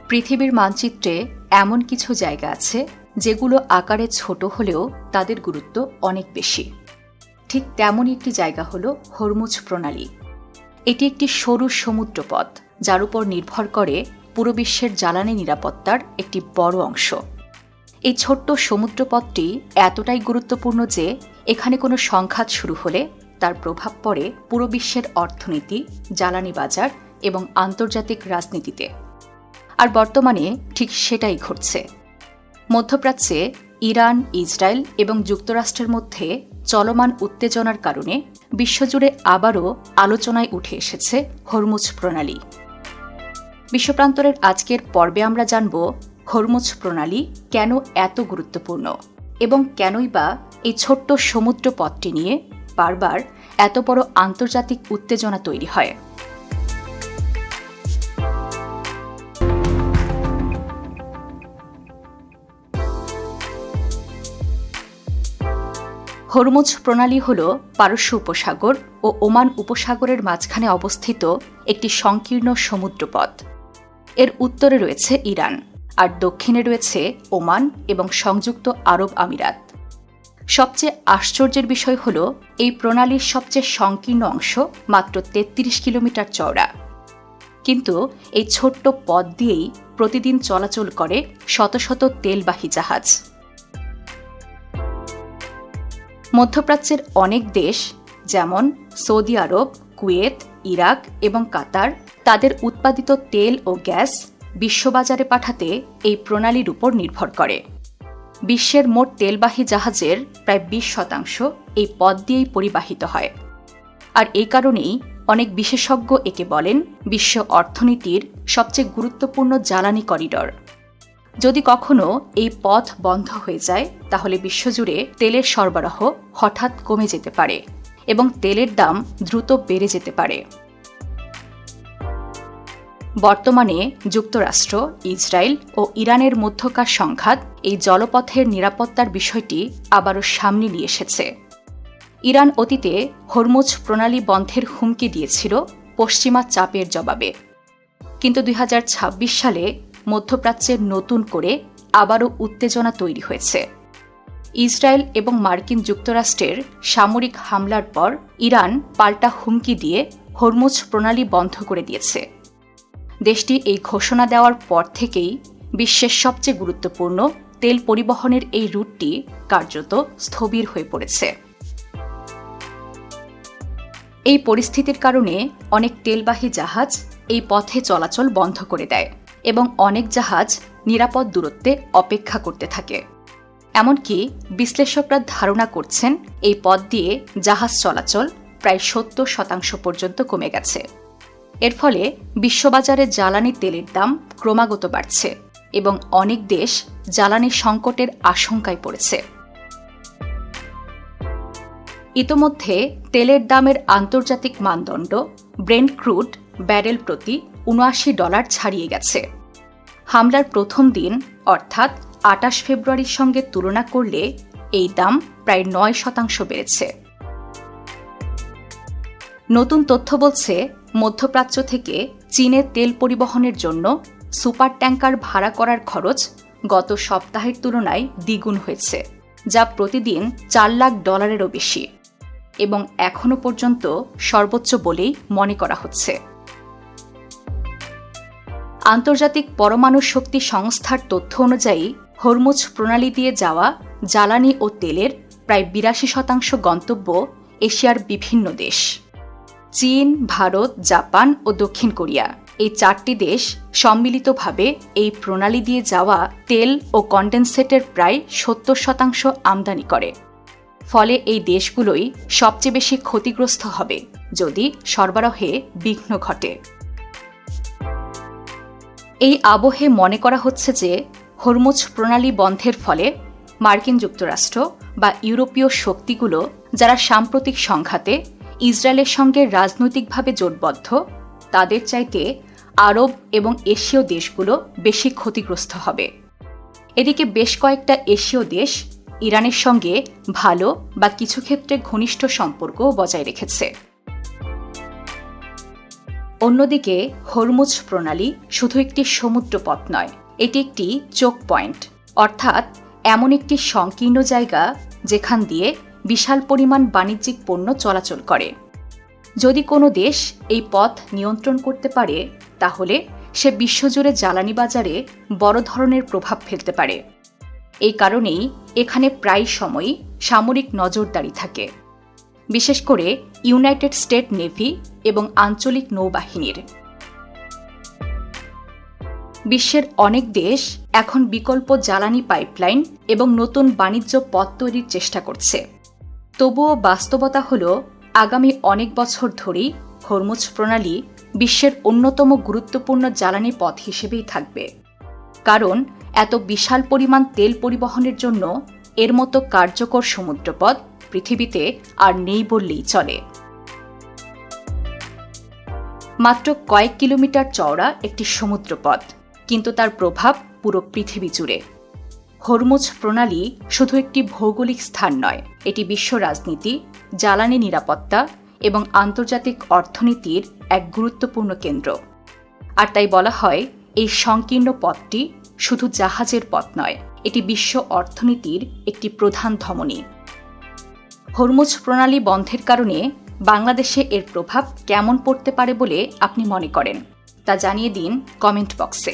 পৃথিবীর মানচিত্রে এমন কিছু জায়গা আছে যেগুলো আকারে ছোট হলেও তাদের গুরুত্ব অনেক বেশি। ঠিক তেমনই একটি জায়গা হলো হরমুজ প্রণালী। এটি একটি সরু সমুদ্রপথ যার উপর নির্ভর করে পুরো বিশ্বের জ্বালানি নিরাপত্তার একটি বড় অংশ। এই ছোট্ট সমুদ্রপথটি এতটাই গুরুত্বপূর্ণ যে এখানে কোনো সংঘাত শুরু হলে তার প্রভাব পড়ে পুরো বিশ্বের অর্থনীতি, জ্বালানি বাজার এবং আন্তর্জাতিক রাজনীতিতে। আর বর্তমানে ঠিক সেটাই ঘটছে। মধ্যপ্রাচ্যে ইরান, ইসরায়েল এবং যুক্তরাষ্ট্রের মধ্যে চলমান উত্তেজনার কারণে বিশ্বজুড়ে আবারও আলোচনায় উঠে এসেছে হরমুজ প্রণালী। বিশ্বপ্রান্তরের আজকের পর্বে আমরা জানব হরমুজ প্রণালী কেন এত গুরুত্বপূর্ণ এবং কেনই বা এই ছোট্ট সমুদ্র পথটি নিয়ে বারবার এত বড় আন্তর্জাতিক উত্তেজনা তৈরি হয়। হরমুজ প্রণালী হল পারস্য উপসাগর ও ওমান উপসাগরের মাঝখানে অবস্থিত একটি সংকীর্ণ সমুদ্রপথ। এর উত্তরে রয়েছে ইরান, আর দক্ষিণে রয়েছে ওমান এবং সংযুক্ত আরব আমিরাত। সবচেয়ে আশ্চর্যের বিষয় হল এই প্রণালীর সবচেয়ে সংকীর্ণ অংশ মাত্র ৩৩ কিলোমিটার চওড়া। কিন্তু এই ছোট্ট পথ দিয়েই প্রতিদিন চলাচল করে শত শত তেলবাহী জাহাজ। মধ্যপ্রাচ্যের অনেক দেশ যেমন সৌদি আরব, কুয়েত, ইরাক এবং কাতার তাদের উৎপাদিত তেল ও গ্যাস বিশ্ববাজারে পাঠাতে এই প্রণালীর উপর নির্ভর করে। বিশ্বের মোট তেলবাহী জাহাজের প্রায় ২০% এই পথ দিয়েই পরিবাহিত হয়। আর এই কারণেই অনেক বিশেষজ্ঞ একে বলেন বিশ্ব অর্থনীতির সবচেয়ে গুরুত্বপূর্ণ জ্বালানি করিডর। যদি কখনো এই পথ বন্ধ হয়ে যায় তাহলে বিশ্বজুড়ে তেলের সরবরাহ হঠাৎ কমে যেতে পারে এবং তেলের দাম দ্রুত বেড়ে যেতে পারে। বর্তমানে যুক্তরাষ্ট্র, ইসরায়েল ও ইরানের মধ্যকার সংঘাত এই জলপথের নিরাপত্তার বিষয়টি আবারও সামনে নিয়ে এসেছে। ইরান অতীতে হরমুজ প্রণালী বন্ধের হুমকি দিয়েছিল পশ্চিমা চাপের জবাবে, কিন্তু ২০২৬ সালে মধ্যপ্রাচ্যের নতুন করে আবারও উত্তেজনা তৈরি হয়েছে। ইসরায়েল এবং মার্কিন যুক্তরাষ্ট্রের সামরিক হামলার পর ইরান পাল্টা হুমকি দিয়ে হরমুজ প্রণালী বন্ধ করে দিয়েছে। দেশটি এই ঘোষণা দেওয়ার পর থেকেই বিশ্বের সবচেয়ে গুরুত্বপূর্ণ তেল পরিবহনের এই রুটটি কার্যত স্থবির হয়ে পড়েছে। এই পরিস্থিতির কারণে অনেক তেলবাহী জাহাজ এই পথে চলাচল বন্ধ করে দেয় এবং অনেক জাহাজ নিরাপদ দূরত্বে অপেক্ষা করতে থাকে। এমনকি বিশ্লেষকরা ধারণা করছেন এই পথ দিয়ে জাহাজ চলাচল প্রায় ৭০% পর্যন্ত কমে গেছে। এর ফলে বিশ্ববাজারে জ্বালানি তেলের দাম ক্রমাগত বাড়ছে এবং অনেক দেশ জ্বালানি সংকটের আশঙ্কায় পড়েছে। ইতোমধ্যে তেলের দামের আন্তর্জাতিক মানদণ্ড ব্রেন্ট ক্রুড ব্যারেল প্রতি $৭৯ ছাড়িয়ে গেছে। হামলার প্রথম দিন অর্থাৎ ২৮ ফেব্রুয়ারির সঙ্গে তুলনা করলে এই দাম প্রায় ৯% বেড়েছে। নতুন তথ্য বলছে মধ্যপ্রাচ্য থেকে চীনে তেল পরিবহনের জন্য সুপার ট্যাঙ্কার ভাড়া করার খরচ গত সপ্তাহের তুলনায় দ্বিগুণ হয়েছে, যা প্রতিদিন $৪ লাখ বেশি এবং এখনও পর্যন্ত সর্বোচ্চ বলেই মনে করা হচ্ছে। আন্তর্জাতিক পরমাণু শক্তি সংস্থার তথ্য অনুযায়ী হরমুজ প্রণালী দিয়ে যাওয়া জ্বালানি ও তেলের প্রায় ৮২% গন্তব্য এশিয়ার বিভিন্ন দেশ। চীন, ভারত, জাপান ও দক্ষিণ কোরিয়া এই ৪টি দেশ সম্মিলিতভাবে এই প্রণালী দিয়ে যাওয়া তেল ও কনডেনসেটের প্রায় ৭০% আমদানি করে। ফলে এই দেশগুলোই সবচেয়ে বেশি ক্ষতিগ্রস্ত হবে যদি সরবরাহে বিঘ্ন ঘটে। এই আবহে মনে করা হচ্ছে যে হরমুজ প্রণালী বন্ধের ফলে মার্কিন যুক্তরাষ্ট্র বা ইউরোপীয় শক্তিগুলো যারা সাম্প্রতিক সংঘাতে ইসরায়েলের সঙ্গে রাজনৈতিকভাবে জোটবদ্ধ তাদের চাইতে আরব এবং এশীয় দেশগুলো বেশি ক্ষতিগ্রস্ত হবে। এদিকে বেশ কয়েকটা এশীয় দেশ ইরানের সঙ্গে ভালো বা কিছু ক্ষেত্রে ঘনিষ্ঠ সম্পর্ক বজায় রেখেছে। অন্যদিকে হরমুজ প্রণালী শুধু একটি সমুদ্রপথ নয়, এটি একটি চোক পয়েন্ট, অর্থাৎ এমন একটি সংকীর্ণ জায়গা যেখান দিয়ে বিশাল পরিমাণ বাণিজ্যিক পণ্য চলাচল করে। যদি কোনো দেশ এই পথ নিয়ন্ত্রণ করতে পারে, তাহলে সে বিশ্বজুড়ে জ্বালানি বাজারে বড় ধরনের প্রভাব ফেলতে পারে। এই কারণেই এখানে প্রায় সময়ই সামরিক নজরদারি থাকে, বিশেষ করে ইউনাইটেড স্টেট নেভি এবং আঞ্চলিক নৌবাহিনীর। বিশ্বের অনেক দেশ এখন বিকল্প জ্বালানি পাইপলাইন এবং নতুন বাণিজ্য পথ তৈরির চেষ্টা করছে। তবুও বাস্তবতা হল, আগামী অনেক বছর ধরেই হরমুজ প্রণালী বিশ্বের অন্যতম গুরুত্বপূর্ণ জ্বালানি পথ হিসেবেই থাকবে, কারণ এত বিশাল পরিমাণ তেল পরিবহনের জন্য এর মতো কার্যকর সমুদ্রপথ পৃথিবীতে আর নেই বললেই চলে। মাত্র কয়েক কিলোমিটার চওড়া একটি সমুদ্রপথ, কিন্তু তার প্রভাব পুরো পৃথিবী জুড়ে। হরমুজ প্রণালী শুধু একটি ভৌগোলিক স্থান নয়, এটি বিশ্ব রাজনীতি, জ্বালানি নিরাপত্তা এবং আন্তর্জাতিক অর্থনীতির এক গুরুত্বপূর্ণ কেন্দ্র। আর তাই বলা হয়, এই সংকীর্ণ পথটি শুধু জাহাজের পথ নয়, এটি বিশ্ব অর্থনীতির একটি প্রধান ধমনী। হরমুজ প্রণালী বন্ধের কারণে বাংলাদেশে এর প্রভাব কেমন পড়তে পারে বলে আপনি মনে করেন, তা জানিয়ে দিন কমেন্ট বক্সে।